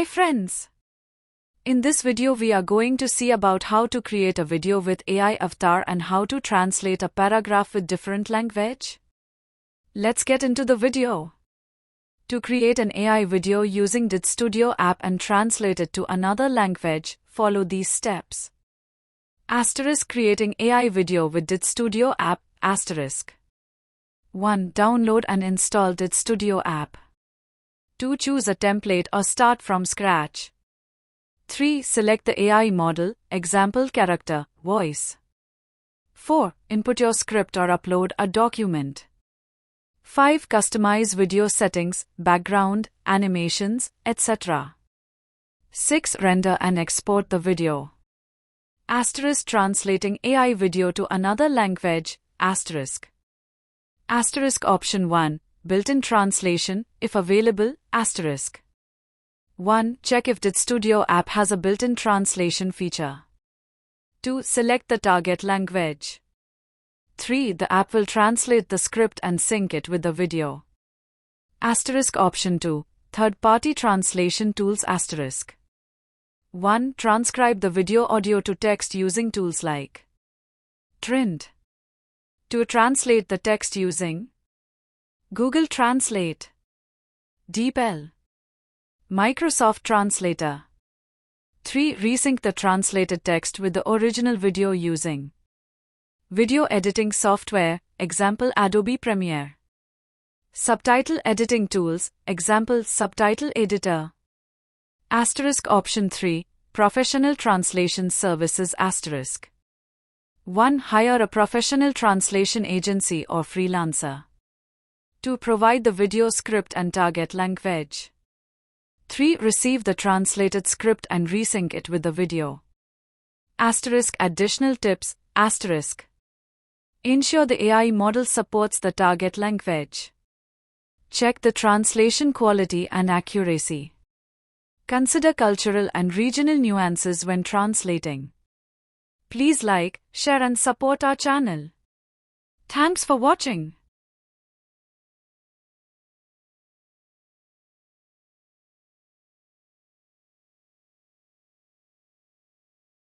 Hi friends! In this video we are going to see about how to create a video with AI avatar and how to translate a paragraph with different language. Let's get into the video. To create an AI video using Did Studio app and translate it to another language, follow these steps. Creating AI video with Did Studio app. 1. Download and install Did Studio app. 2. Choose a template or start from scratch. 3. Select the AI model, example character, voice. 4. Input your script or upload a document. 5. Customize video settings, background, animations, etc. 6. Render and export the video. Translating AI video to another language. Option 1. Built-in translation, if available. 1. Check if Did Studio app has a built-in translation feature. 2. Select the target language. 3. The app will translate the script and sync it with the video. Option 2. Third-party translation tools. 1. Transcribe the video audio to text using tools like Trint. 2. Translate the text using Google Translate, DeepL, Microsoft Translator. 3. Resync the translated text with the original video using video editing software, example Adobe Premiere. Subtitle editing tools, example Subtitle Editor. Option 3. Professional translation services. 1. Hire a professional translation agency or freelancer. 2. Provide the video script and target language. 3. Receive the translated script and resync it with the video. Additional tips. Ensure the AI model supports the target language. Check the translation quality and accuracy. Consider cultural and regional nuances when translating. Please like, share and support our channel. Thanks for watching.